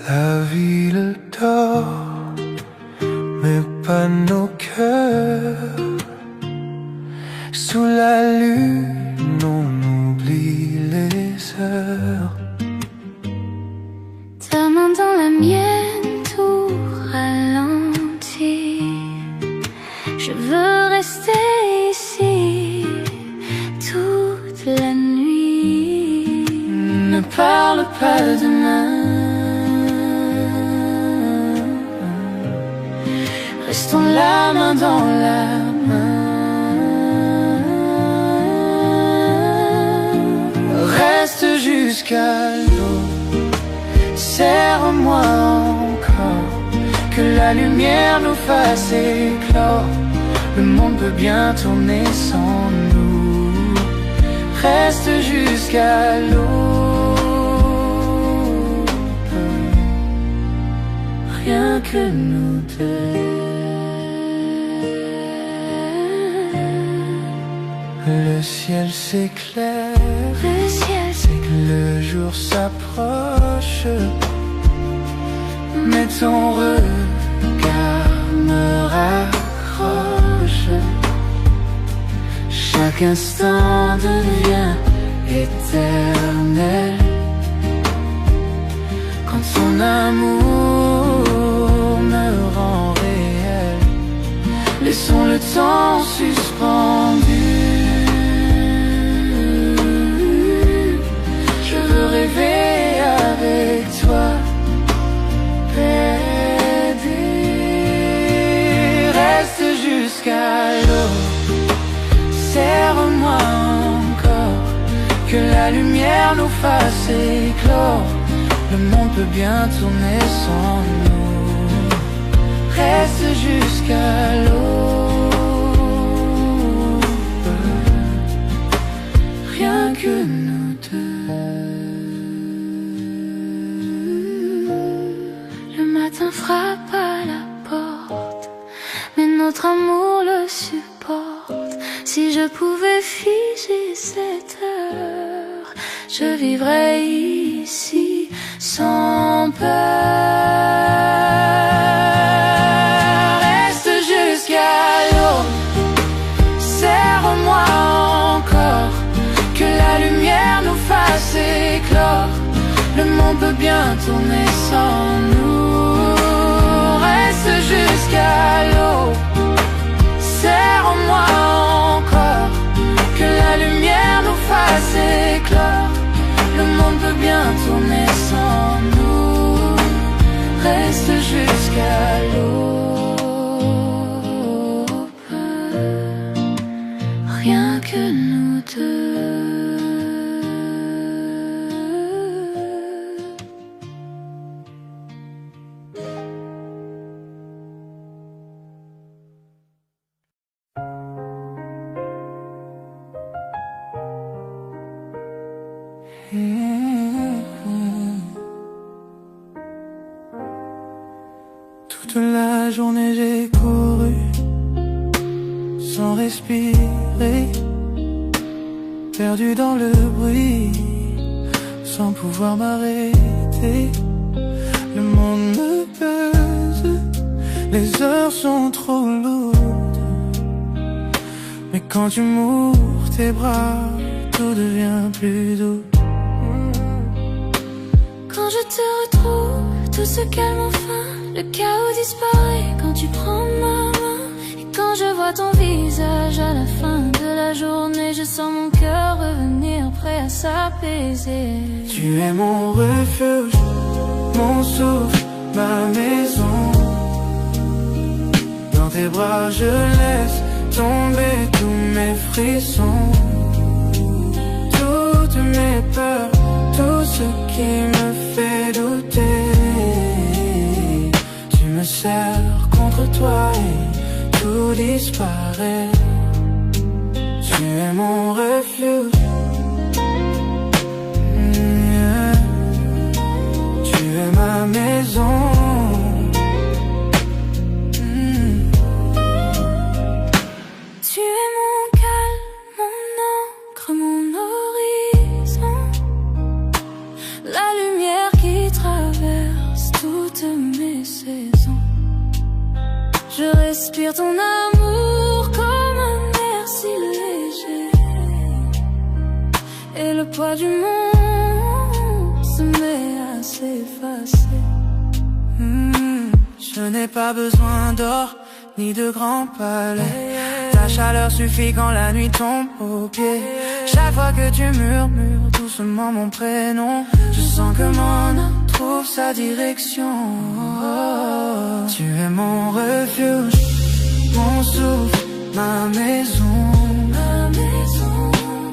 La ville dort, mais pas nos cœurs. Sous la lune, on oublie les heures. Ta main dans la mienne, tout ralentit. Je veux rester ici toute la nuit. Ne parle pas de demain. Restons la main dans la main. Reste jusqu'à l'aube. Serre-moi encore. Que la lumière nous fasse éclore. Le monde peut bien tourner sans nous. Reste jusqu'à l'aube. Rien que nous deux. Le ciel s'éclaire, Le ciel c'est que le jour s'approche. Mais ton regard me raccroche. Chaque instant devient éternel. Quand son amour me rend réel. Laissons le temps suspendu. Rêver avec toi, bébé. Reste jusqu'à l'aube. Serre-moi encore. Que la lumière nous fasse éclore. Le monde peut bien tourner sans nous. Reste jusqu'à l'aube. Rien que nous deux. Frappe à la porte, mais notre amour le supporte. Si je pouvais figer cette heure, je vivrais ici sans peur. Reste jusqu'à l'aube. Serre-moi encore. Que la lumière nous fasse éclore. Le monde peut bien tourner sans nous. Reste jusqu'à l'aube. Serre-moi encore. Que la lumière nous fasse éclore. Le monde peut bien tourner sans nous. Reste jusqu'à l'aube. Rien que nous deux. Toute la journée j'ai couru sans respirer, perdu dans le bruit, sans pouvoir m'arrêter. Le monde me pèse, les heures sont trop lourdes. Mais quand tu m'ouvres tes bras, tout devient plus doux. Quand je te retrouve, tout se calme enfin. Le chaos disparaît quand tu prends ma main. Et quand je vois ton visage à la fin de la journée, je sens mon cœur revenir prêt à s'apaiser. Tu es mon refuge, mon souffle, ma maison. Dans tes bras je laisse tomber tous mes frissons, toutes mes peurs, tout ce qui me fait douter. Tu me serres contre toi et tout disparaît. Tu es mon refuge. Tu es ma maison. saison. Je respire ton amour comme un air si léger, et le poids du monde se met à s'effacer. Je n'ai pas besoin d'or ni de grands palais. Ta chaleur suffit quand la nuit tombe aux pieds. Chaque fois que tu murmures doucement mon prénom, je sens que mon âme trouve sa direction. Tu es mon refuge, mon souffle, ma maison.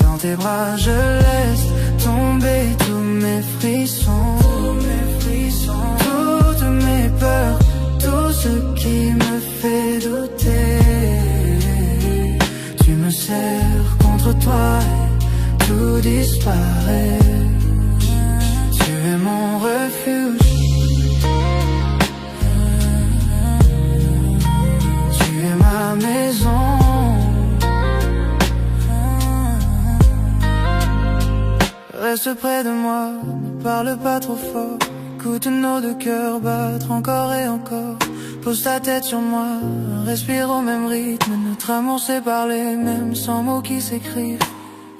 Dans tes bras je laisse tomber tous mes frissons, toutes mes peurs, tout ce qui me fait douter. Tu me serres contre toi et tout disparaît. Tu es mon refuge, tu es ma maison. Reste près de moi, ne parle pas trop fort. Écoute nos deux cœurs battre encore et encore. Pose ta tête sur moi, respire au même rythme. Notre amour s'est parlé, même sans mots qui s'écrivent.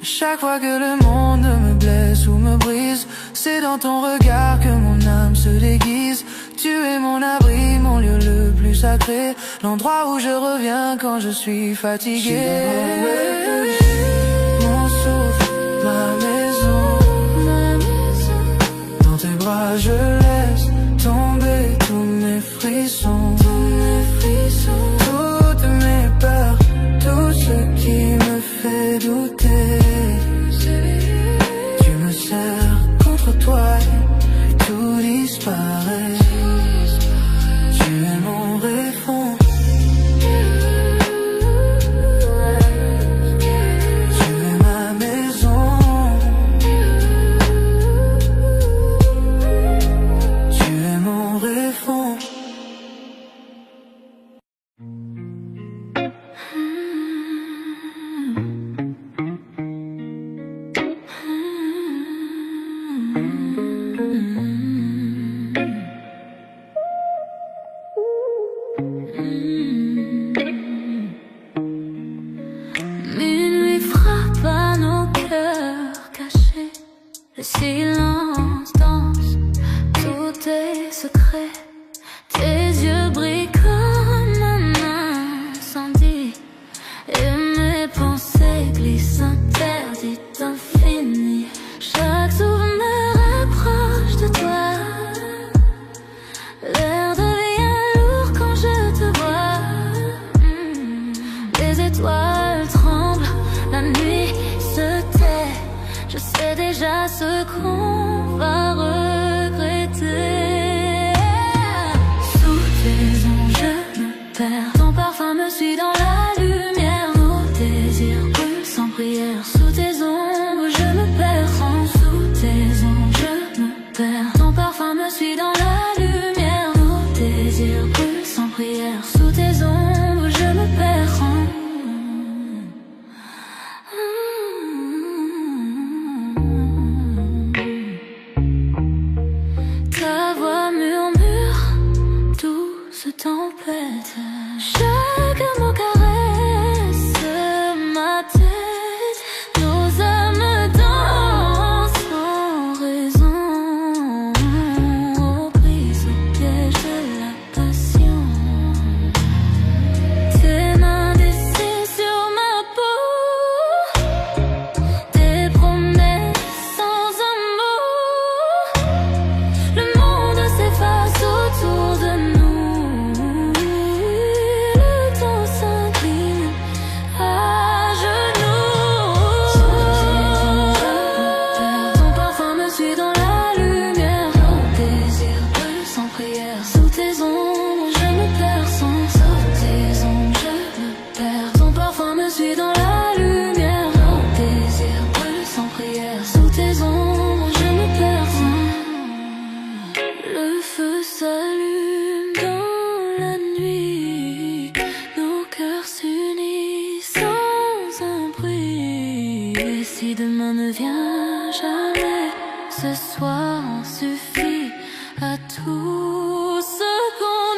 Chaque fois que le monde me blesse ou me brise, c'est dans ton regard que mon âme se déguise. Tu es mon abri, mon lieu le plus sacré, l'endroit où je reviens quand je suis fatigué. Mon souffle, ma maison. Dans tes bras je laisse tomber tous mes frissons, toutes mes peurs, tout ce qui me fait douter. Tu me serres contre toi et tout disparaît. Tu es mon refuge, tu es ma maison. Tu es mon refuge. Minuit frappe à nos cœurs cachés. Le silence danse, tout est secret. Tes yeux brillent comme un incendie, et mes pensées glissent interdites d'infini. Chaque souvenir est proche de toi. L'air devient lourd quand je te vois. Les étoiles tremblent, la nuit se tait. Je sais déjà ce qu'on va regretter. Sous tes anges je me perds, ton parfum me suit dans la lumière. Nos désirs brûlent sans prière. Sous tes ombres je me perds. Sous tes anges je me perds, ton parfum me suit dans la lumière. Nos désirs brûlent sans prière. Sous tes ombres je me perds. Ta voix murmure, douce tempête. Chaque mot caresse ma tête. Nos âmes dansent sans raison, aux prises au piège de la passion. Tes mains dessinent sur ma peau des promesses sans un mot. Le monde s'efface autour de nous. Le temps s'incline à genoux. Ton parfum me suit dans la lumière. Nos désirs brûlent sans prière. Sous tes ombres je me perds. Sous tes ombres je me perds. Ton parfum me suit dans la lumière. Nos désirs brûlent sans prière. Sous tes ombres je me perds. Le feu s'allume dans la nuit. Nos cœurs s'unissent sans un bruit. Et si demain ne vient jamais, ce soir en suffit à tout ce qu'on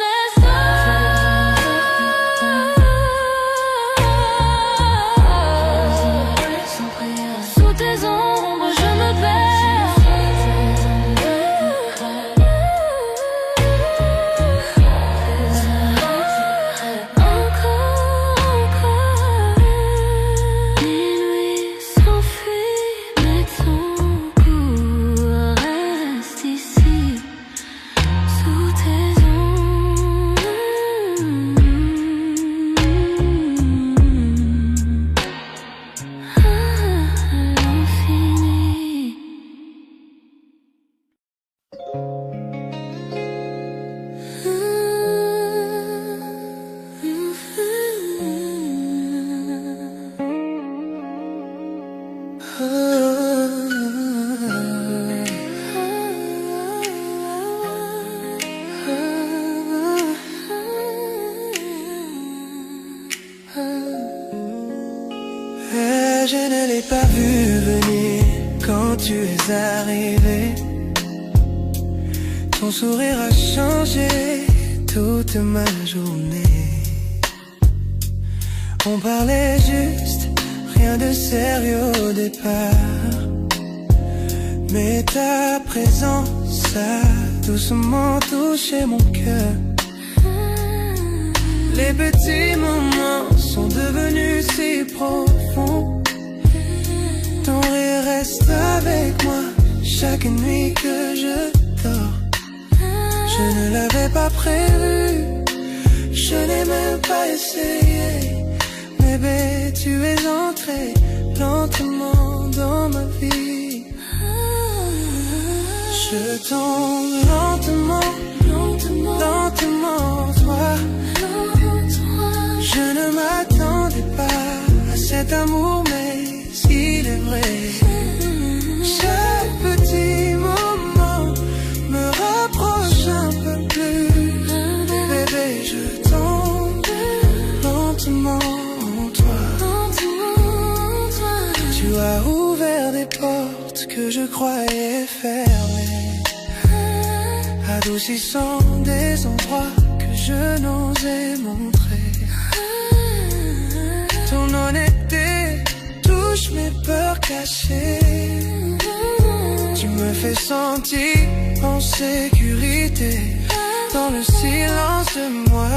je ne l'ai pas vu venir quand tu es arrivé. Ton sourire a changé toute ma journée. On parlait juste, rien de sérieux au départ. Mais ta présence a doucement touché mon cœur. Les petits moments sont devenus si profonds. Ton rire reste avec moi chaque nuit que je dors. Je ne l'avais pas prévu, je n'ai même pas essayé. Bébé, tu es entré lentement dans ma vie. Je tombe lentement, lentement, lentement, toi. Je ne m'attendais pas à cet amour, mais il est vrai. Chaque petit moment me rapproche un peu plus. Bébé, je tombe lentement en toi. Tu as ouvert des portes que je croyais fermées, adoucissant des endroits que je n'osais montrer. Ton honnêteté touche mes peurs cachées. Tu me fais sentir en sécurité dans le silence de moi.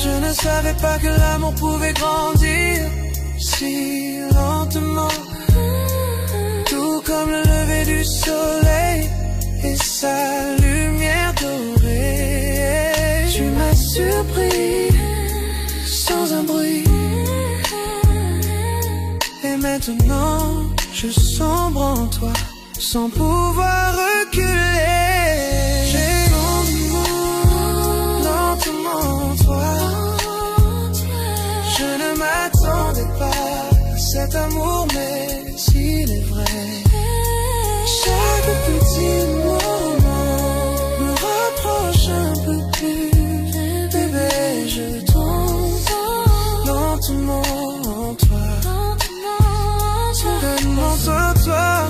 Je ne savais pas que l'amour pouvait grandir si lentement, tout comme le lever du soleil et sa lumière dorée. Tu m'as surpris sans un bruit. Et maintenant, je sombre en toi, sans pouvoir reculer. J'ai lentement en toi. Je ne m'attendais pas à cet amour, mais s'il est vrai. Chaque petit moment me rapproche un peu plus. Bébé, je tombe lentement en toi. Seulement toi,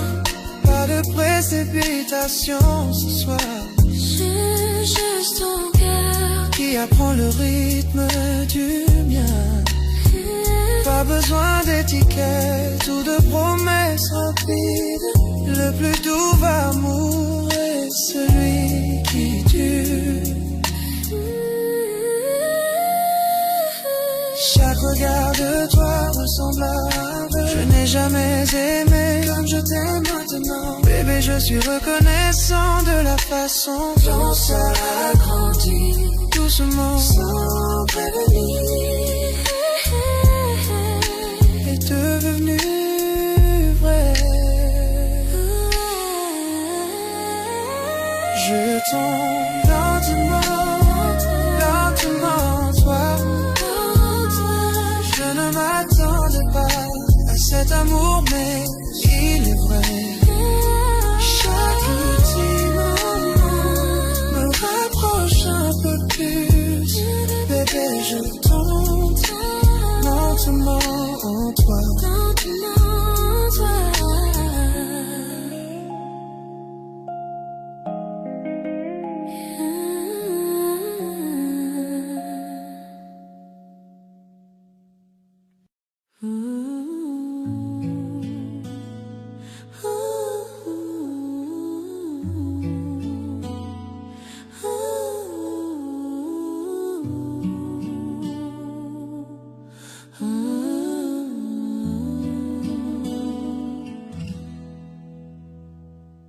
pas de précipitation ce soir. Juste ton cœur qui apprend le rythme du mien. Pas besoin d'étiquette ou de promesses rapides. Le plus doux amour est celui qui dure. Chaque regard de toi ressemble à un vœu. Je n'ai jamais aimé comme je t'aime maintenant. Bébé, je suis reconnaissant de la façon dont ça a grandi. Doucement, sans prévenir, est devenu vrai. Je tombe lentement, lentement, toi. Je ne m'attendais pas à cet amour, mais il est vrai. Chaque petit moment me rapproche un peu plus. Bébé, je tombe lentement en toi.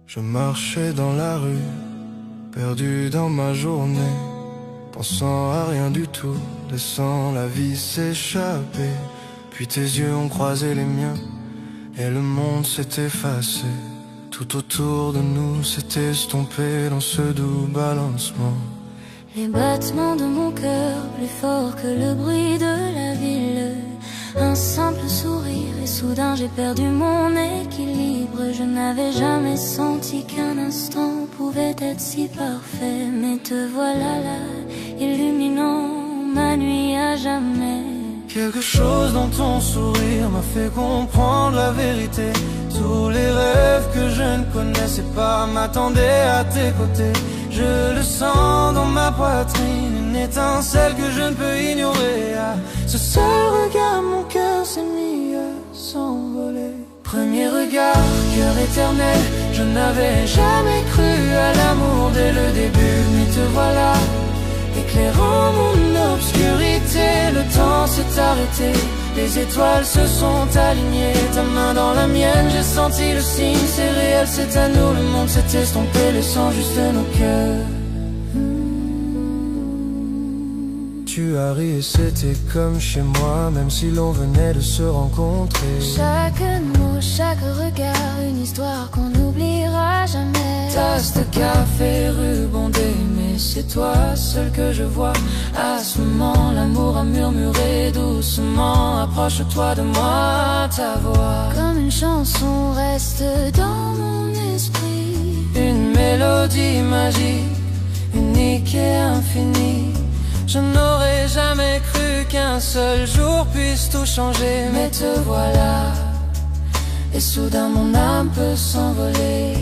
Je marchais dans la rue, perdu dans ma journée, pensant à rien du tout, laissant la vie s'échapper. Puis tes yeux ont croisé les miens, et le monde s'est effacé. Tout autour de nous s'est estompé dans ce doux balancement. Les battements de mon cœur plus forts que le bruit de la ville. Un simple sourire et soudain j'ai perdu mon équilibre. Je n'avais jamais senti qu'un instant pouvait être si parfait. Mais te voilà là, illuminant ma nuit à jamais. Quelque chose dans ton sourire m'a fait comprendre la vérité. Tous les rêves que je ne connaissais pas m'attendaient à tes côtés. Je le sens dans ma poitrine, une étincelle que je ne peux ignorer. À ce seul regard, mon cœur s'est mis à s'envoler. Premier regard, cœur éternel, je n'avais jamais cru à l'amour dès le début. Mais te voilà, éclairant mon obscurité. Le temps s'est arrêté, les étoiles se sont alignées. Ta main dans la mienne, j'ai senti le signe. C'est réel, c'est à nous, le monde s'est estompé, laissant juste nos cœurs. Tu as ri et c'était comme chez moi, même si l'on venait de se rencontrer. Chaque mot, chaque regard, une histoire qu'on n'oubliera jamais. Tasse de café, ruban mais c'est toi seul que je vois. À ce moment, l'amour a murmuré doucement. Approche-toi de moi, ta voix comme une chanson reste dans mon esprit. Une mélodie magique, unique et infinie. Je n'aurais jamais cru qu'un seul jour puisse tout changer. Mais te voilà, et soudain mon âme peut s'envoler.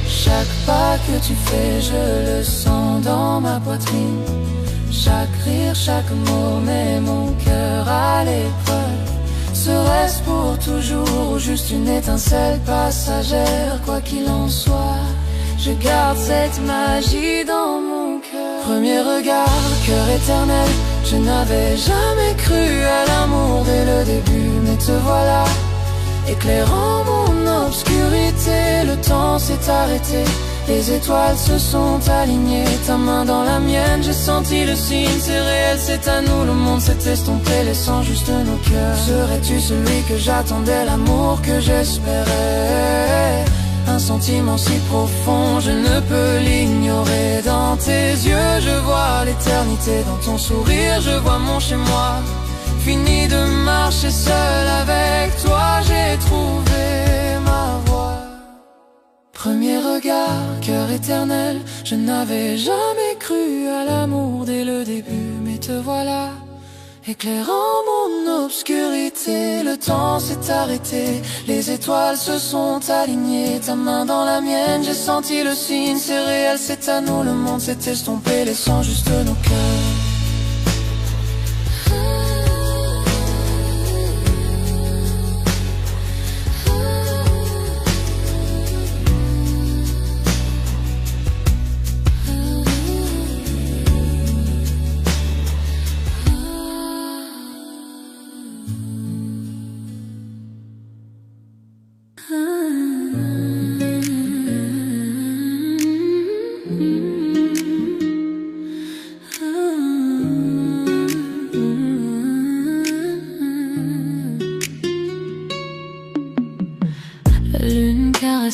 Chaque pas que tu fais, je le sens dans ma poitrine. Chaque rire, chaque mot met mon cœur à l'épreuve. Serait-ce pour toujours ou juste une étincelle passagère? Quoi qu'il en soit, je garde cette magie dans mon cœur. Premier regard, cœur éternel, je n'avais jamais cru à l'amour dès le début. Mais te voilà, éclairant mon obscurité. Le temps s'est arrêté, les étoiles se sont alignées. Ta main dans la mienne, j'ai senti le signe. C'est réel, c'est à nous, le monde s'est estompé, laissant juste nos cœurs. Serais-tu celui que j'attendais, l'amour que j'espérais? Un sentiment si profond, je ne peux l'ignorer. Dans tes yeux, je vois l'éternité. Dans ton sourire, je vois mon chez-moi. Fini de marcher seul avec toi, j'ai trouvé ma voie. Premier regard, cœur éternel, je n'avais jamais cru à l'amour dès le début. Mais te voilà, éclairant mon obscurité. Le temps s'est arrêté, les étoiles se sont alignées. Ta main dans la mienne, j'ai senti le signe. C'est réel, c'est à nous, le monde s'est estompé, laissant juste nos cœurs.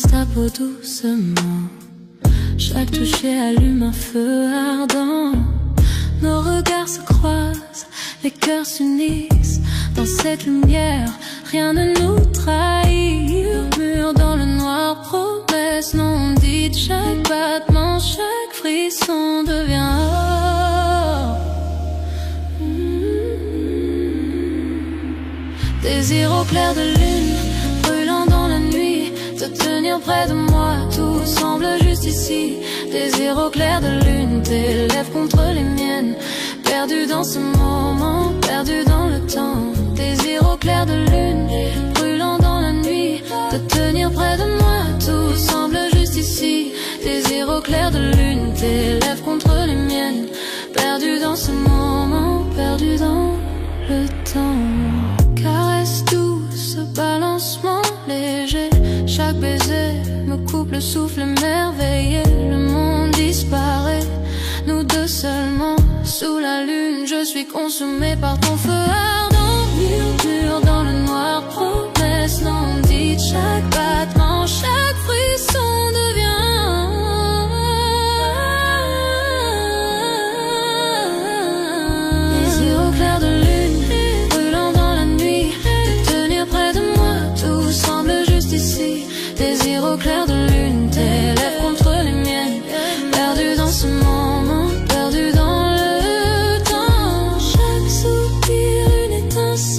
Ta peau doucement, chaque toucher allume un feu ardent. Nos regards se croisent, les cœurs s'unissent. Dans cette lumière, rien ne nous trahit. Murmure dans le noir, promesse non dite. Chaque battement, chaque frisson devient or. Désir au clair de lune, brûlant dans la nuit. Te tenir près de moi, tout semble juste ici. Désir au clair de lune, tes lèvres contre les miennes. Perdu dans ce moment, perdu dans le temps. Désir au clair de lune, brûlant dans la nuit. Te tenir près de moi, tout semble juste ici. Désir au clair de lune, tes lèvres contre les miennes. Perdu dans ce moment, perdu dans le temps. Caresse douce, balancement léger. Chaque baiser me coupe le souffle émerveillé. Le monde disparaît, nous deux seulement. Sous la lune, je suis consumée par ton feu ardent. Murmure dans le noir, promesse non dite. Chaque battement, chaque frisson devient désir au clair de lune, brûlant dans la nuit. Te tenir près de moi, tout semble juste ici. Désir au clair de lune, tes lèvres contre les miennes. Perdu dans ce moment, perdu dans le temps. Chaque soupir, une étincelle.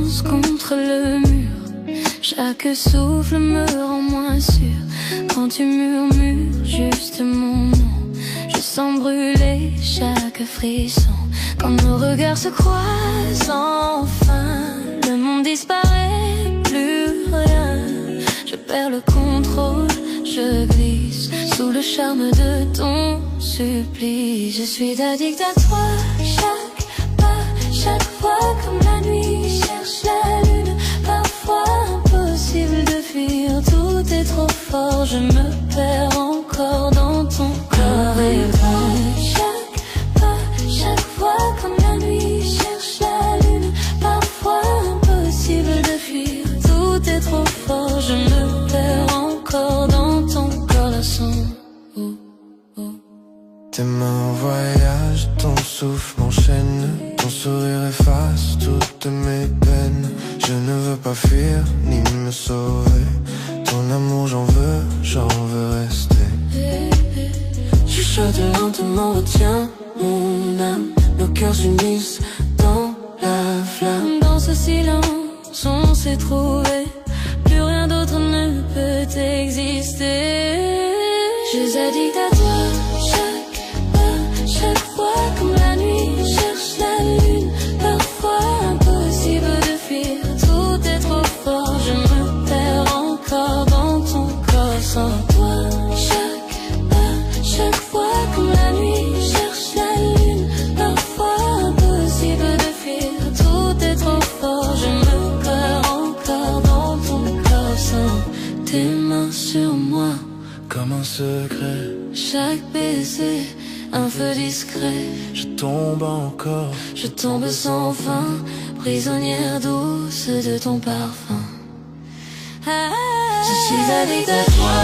m'enfonce contre le mur. Chaque souffle me rend moins sûr. Quand tu murmures juste mon nom, je sens brûler chaque frisson. Quand nos regards se croisent enfin, le monde disparaît, plus rien. Je perds le contrôle, je glisse sous le charme de ton supplice. Je suis addict à toi, chaque pas, chaque fois comme la nuit cherche la lune. Parfois impossible de fuir, tout est trop fort. Je me perds encore dans ton corps et toi. Chaque pas, chaque fois comme la nuit cherche la lune. Parfois impossible de fuir, tout est trop fort. Je me perds encore dans ton corps, la son. Tes mains voyagent, ton souffle m'enchaîne. Ton sourire efface toutes mes peines. Je ne veux pas fuir ni me sauver. Ton amour j'en veux rester. Chuchote lentement, retiens mon âme. Nos cœurs s'unissent dans la flamme. Dans ce silence on s'est trouvé, plus rien d'autre ne peut exister. Je suis addict à toi, chaque pas, chaque fois comme la nuit cherche la lune. Parfois impossible de fuir, tout est trop fort. Je me perds encore dans ton corps sans toi. Chaque pas, chaque fois comme la nuit cherche la lune. Parfois impossible de fuir, tout est trop fort. Je me perds encore dans ton corps sans tes mains sur moi. Comme un secret, chaque baiser, un feu discret. je tombe encore. Je tombe sans fin, prisonnière douce de ton parfum. Je suis addict à toi,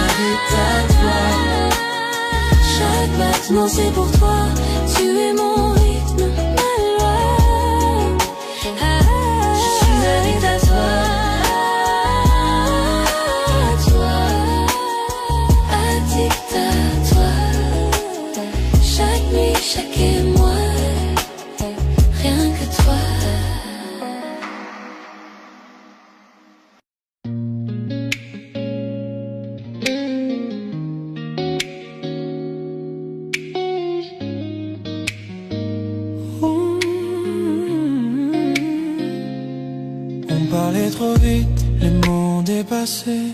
addict à toi. Chaque battement c'est pour toi, tu es mon rythme, ma loi. Je suis addict à toi. Chaque émoi, rien que toi. On parlait trop vite, les mots dépassés.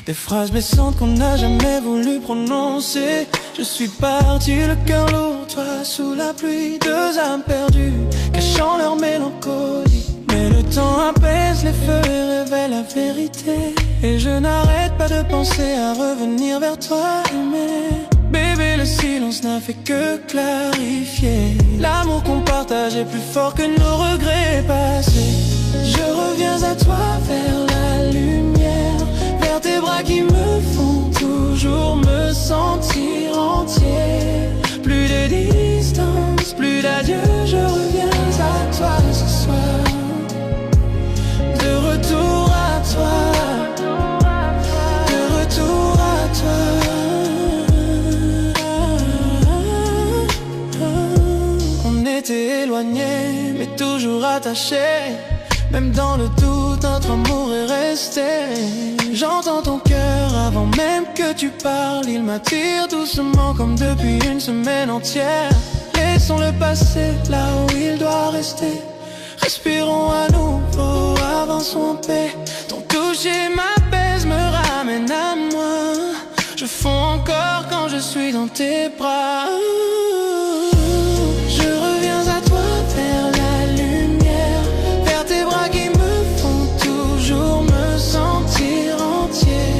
Des phrases blessantes qu'on n'a jamais voulu prononcer. Je suis parti, le cœur lourd, toi sous la pluie. Deux âmes perdues, cachant leur mélancolie. Mais le temps apaise les feux et révèle la vérité. Et je n'arrête pas de penser à revenir vers toi. Mais bébé, le silence n'a fait que clarifier. L'amour qu'on partage est plus fort que nos regrets passés. Je reviens à toi vers la lumière, vers tes bras qui me font toujours me sentir entier. Plus de distance, plus d'adieu, je reviens à toi ce soir. De retour à toi, de retour à toi. On était éloignés, mais toujours attachés. Même dans le doute, notre amour est resté. J'entends ton cœur avant même que tu parles. Il m'attire doucement comme depuis une semaine entière. Laissons le passé là où il doit rester. Respirons à nouveau, avançons en paix. Ton toucher m'apaise, me ramène à moi. Je fonds encore quand je suis dans tes bras. Je reviens à toi vers la lumière, vers tes bras qui me font toujours me sentir entier.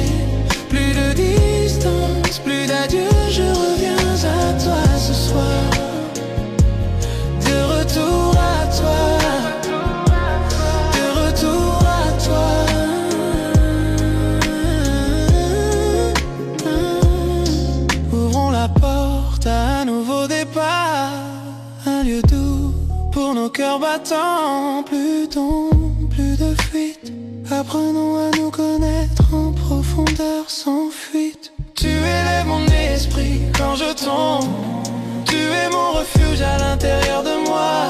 Plus de distance, plus d'adieu, je reviens à toi ce soir. De retour à toi, de retour à toi. Ouvrons la porte à un nouveau départ, un lieu doux pour nos cœurs battants. Plus d'ombre, plus de fuite. Apprenons à nous connaître en profondeur sans fuite. Tu élèves mon esprit quand je tombe. Tu es mon refuge à l'intérieur de moi.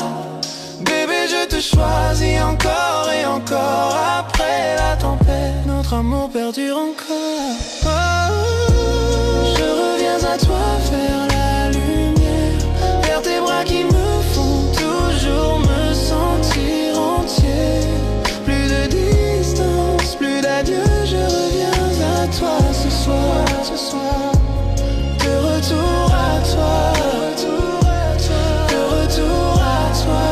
Bébé, je te choisi encore et encore. Après la tempête, notre amour perdure encore. Je reviens à toi vers la lumière, vers tes bras qui me font toujours me sentir entier. Plus de distance, plus d'adieu, je reviens à toi ce soir, ce soir. De retour à toi, de retour à toi.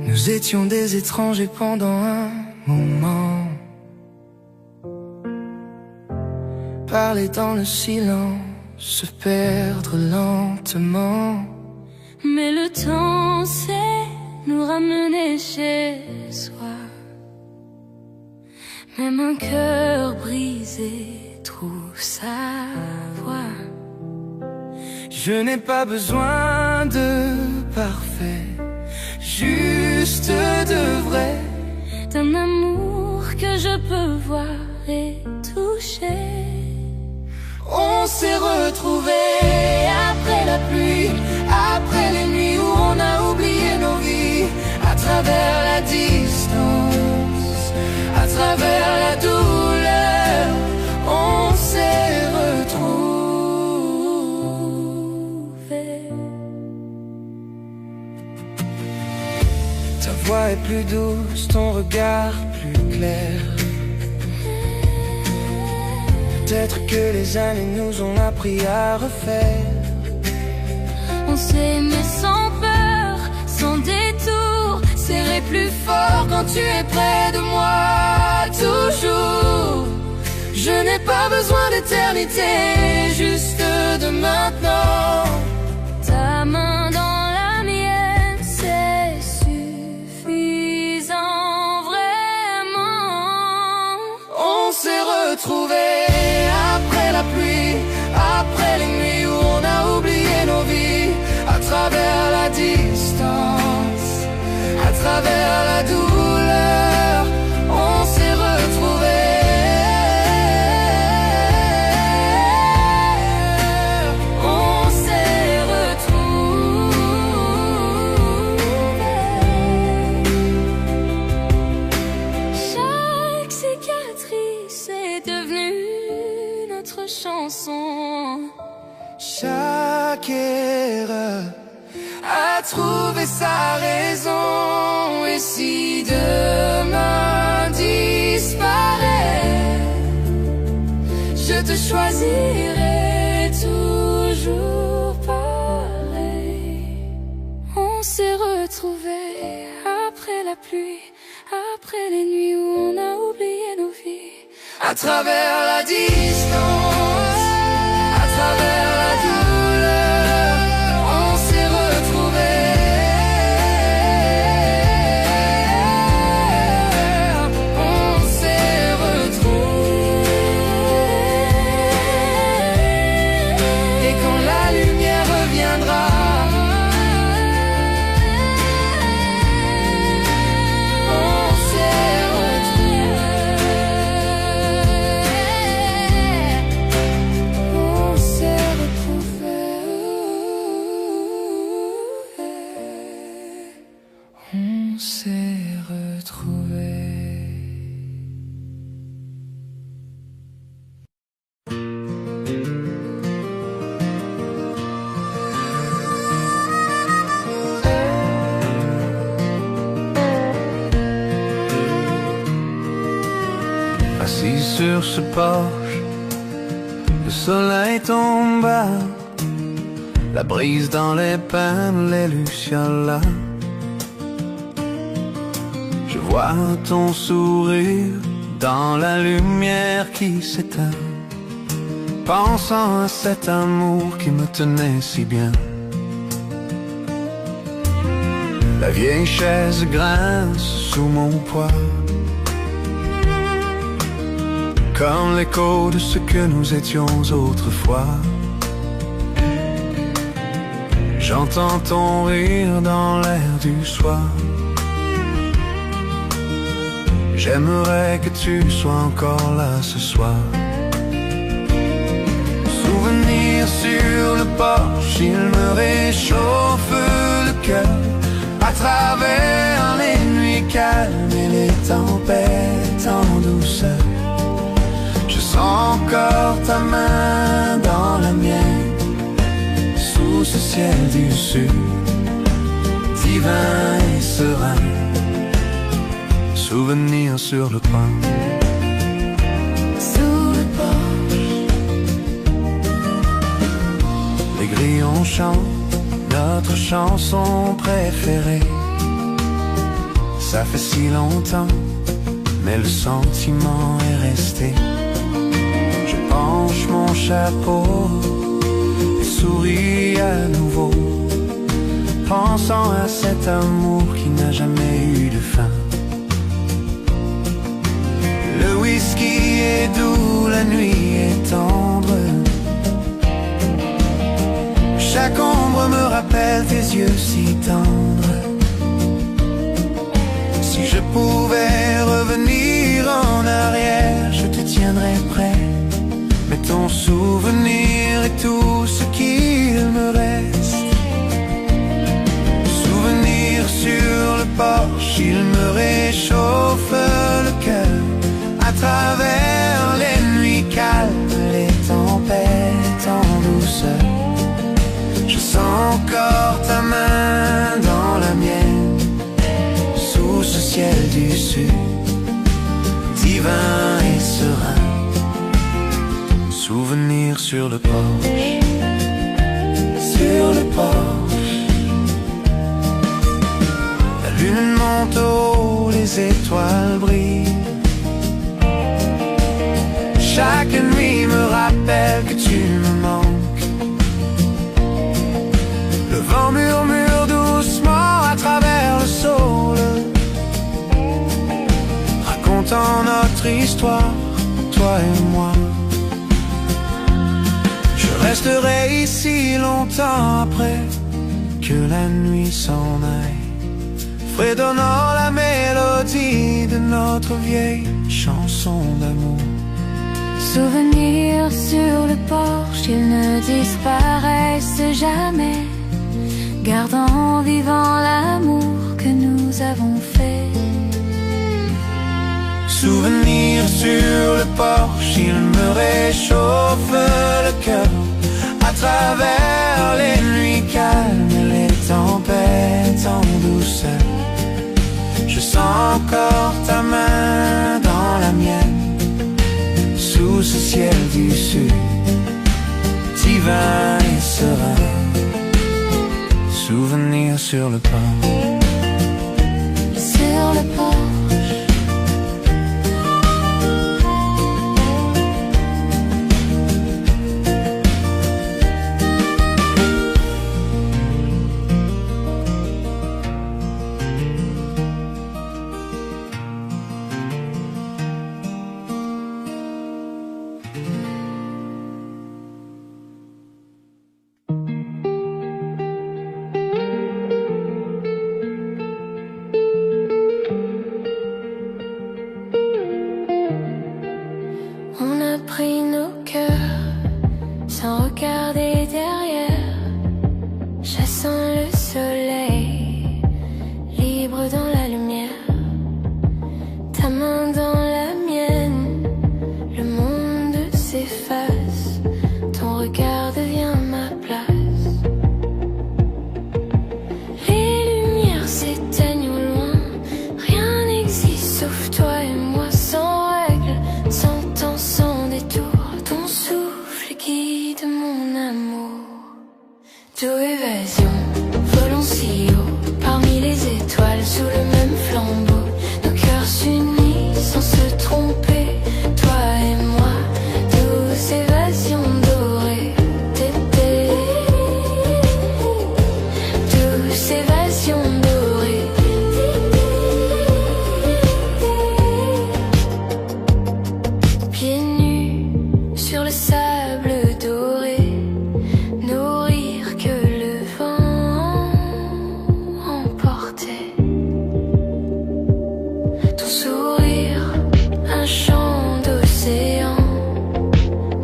Nous étions des étrangers pendant un moment, parler dans le silence, se perdre lentement. Mais le temps sait nous ramener chez soi. Même un cœur brisé trouve sa voie. Je n'ai pas besoin de parfait, juste de vrai, d'un amour que je peux voir et toucher. On s'est retrouvés après la pluie, après les nuits où on a oublié nos vies, à travers la distance, à travers la douleur, on s'est retrouvés. Ta voix est plus douce, ton regard plus clair. Peut-être que les années nous ont appris à refaire. On s'est aimé sans peur, sans détour, serré plus fort quand tu es près de moi, toujours. Je n'ai pas besoin d'éternité, juste de maintenant. Ta main dans la mienne, c'est suffisant, vraiment. On s'est retrouvés après la pluie, après les nuits où on a oublié nos vies, à travers la distance, à travers la douleur, on s'est retrouvés. On s'est retrouvés. Chaque cicatrice est devenue notre chanson. Chaque erreur a trouvé sa raison. Et si demain disparaît, je te choisirai toujours pareil. On s'est retrouvés après la pluie, après les nuits où on a oublié nos vies, à travers la distance, à travers la douleur, on s'est retrouvés. On s'est retrouvés. Et quand la lumière reviendra, on s'est retrouvés. On s'est retrouvés. On s'est retrouvés. Assis sur ce porche, le soleil tombe, la brise dans les pins, les lucioles. Je vois ton sourire dans la lumière qui s'éteint. pensant à cet amour qui me tenait si bien. La vieille chaise grince sous mon poids, comme l'écho de ce que nous étions autrefois. J'entends ton rire dans l'air du soir. J'aimerais que tu sois encore là ce soir. Souvenir sur le porche, il me réchauffe le cœur. À travers les nuits calmes et les tempêtes en douceur, je sens encore ta main dans la mienne, sous ce ciel du sud, divin et serein. Souvenir sur le coin, sous le porche. Les grillons chantent notre chanson préférée. Ça fait si longtemps, mais le sentiment est resté. Je penche mon chapeau et souris à nouveau, pensant à cet amour qui n'a jamais eu de fin. Le whisky est doux, la nuit est tendre. Chaque ombre me rappelle tes yeux si tendres. Si je pouvais revenir en arrière, je te tiendrais prêt. Mais ton souvenir est tout ce qu'il me reste. Souvenir sur le porche, il me réchauffe le cœur. À travers les nuits calmes, les tempêtes en douceur, je sens encore ta main dans la mienne, sous ce ciel du sud, divin et serein. Souvenir sur le porche, sur le porche. La lune monte haut, les étoiles brillent. Chaque nuit me rappelle que tu me manques. Le vent murmure doucement à travers le saule, racontant notre histoire, toi et moi. Je resterai ici longtemps après que la nuit s'en aille, fredonnant la mélodie de notre vieille chanson d'amour. Souvenirs sur le porche, ils ne disparaissent jamais, gardant vivant l'amour que nous avons fait. Souvenir sur le porche, il me réchauffe le cœur. À travers les nuits calmes et les tempêtes en douceur, je sens encore ta main dans la mienne, sous ce ciel du sud, divin et serein. Souvenir sur le porche, sur le porche. Pris nos cœurs sans regarder derrière, chassant le soleil, libre dans la lumière. Ta main dans la mienne, le monde s'efface, ton regard devient ma place. Les lumières s'éteignent au loin, rien n'existe sauf toi et moi, sans règles, sans temps, sans détour. Ton souffle guide mon amour.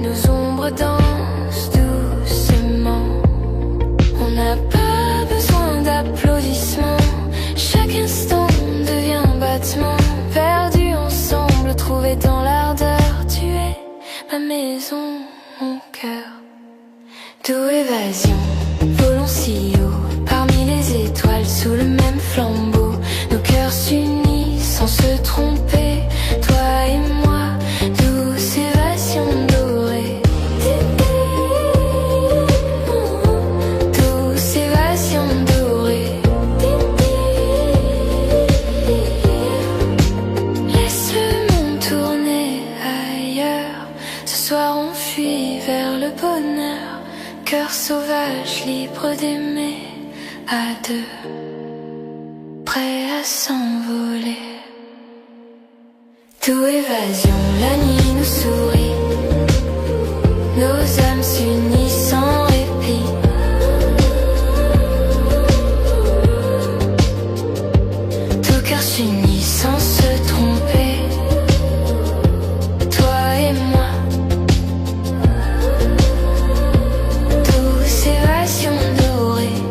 nos ombres dansent doucement. On n'a pas besoin d'applaudissements. Chaque instant devient un battement. Perdu ensemble, trouvé dans l'ardeur. Tu es ma maison, mon cœur. D'où évasion, volons si haut, parmi les étoiles, sous le même flambeau. Nos cœurs s'unissent sans se tromper, toi et moi, douce évasion dorée. Douce évasion dorée. Laisse le monde tourner ailleurs. Ce soir on fuit vers le bonheur. Cœur sauvage, libre d'aimer à deux, prêt à s'envoler. D'où évasion, la nuit nous sourit. Nos âmes s'unissent sans répit. Tout cœur s'unit sans se tromper. Toi et moi. Douce évasion dorée.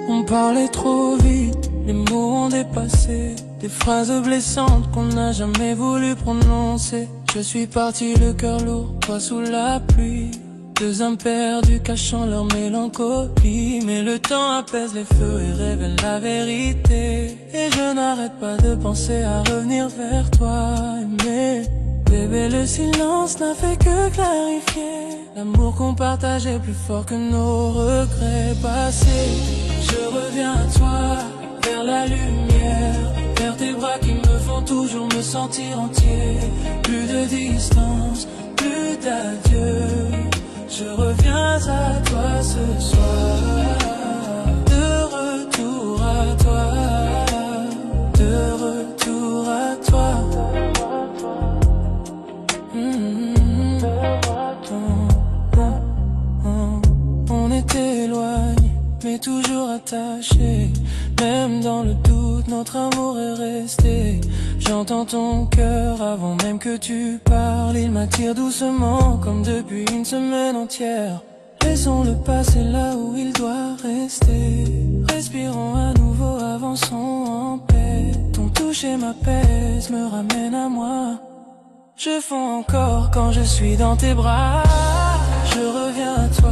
On parlait trop vite, les mots ont dépassé. Des phrases blessantes qu'on n'a jamais voulu prononcer. Je suis parti le cœur lourd, toi sous la pluie. Deux âmes perdues cachant leur mélancolie. Mais le temps apaise les feux et révèle la vérité. Et je n'arrête pas de penser à revenir vers toi. Mais bébé, le silence n'a fait que clarifier. L'amour qu'on partageait plus fort que nos regrets passés. Je reviens à toi, vers la lumière, vers tes bras qui me font toujours me sentir entier. Plus de distance, plus d'adieu. Je reviens à toi ce soir. De retour à toi, de retour à toi. On est éloignés, mais toujours attachés. Même dans le doute, notre amour est resté. J'entends ton cœur avant même que tu parles. Il m'attire doucement, comme depuis une semaine entière. Laissons-le passer là où il doit rester. Respirons à nouveau, avançons en paix. Ton toucher m'apaise, me ramène à moi. Je fonds encore quand je suis dans tes bras. Je reviens à toi,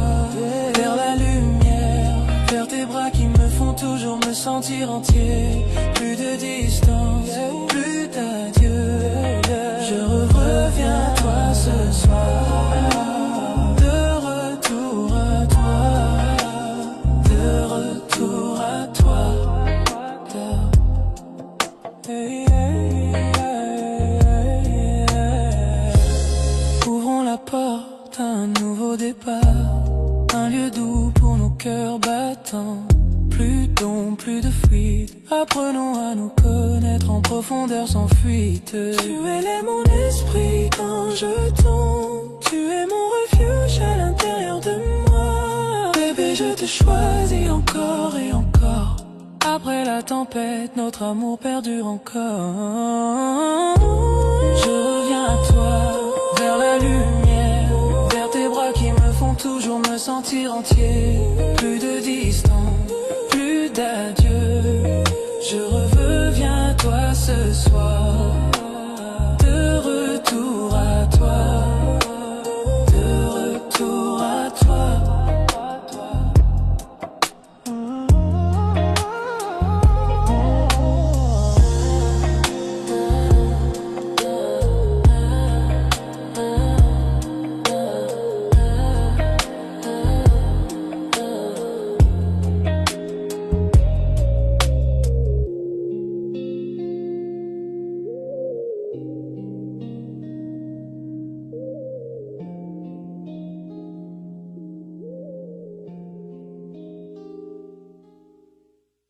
vers la lumière, vers tes bras qui me font toujours me sentir entier. Plus de distance, plus d'adieu. Je reviens à toi ce soir. De retour à toi, de retour à toi. Hey, hey, hey, hey. Ouvrons la porte à un nouveau départ. Un lieu doux pour nos cœurs battants. Plus d'ombre, plus de fuite. Apprenons à nous connaître en profondeur sans fuite. Tu es mon esprit quand je tombe. Tu es mon refuge à l'intérieur de moi. Bébé, je te choisis encore et encore. Après la tempête, notre amour perdure encore. Je reviens à toi, vers la lumière, vers tes bras qui me font toujours me sentir entier. Plus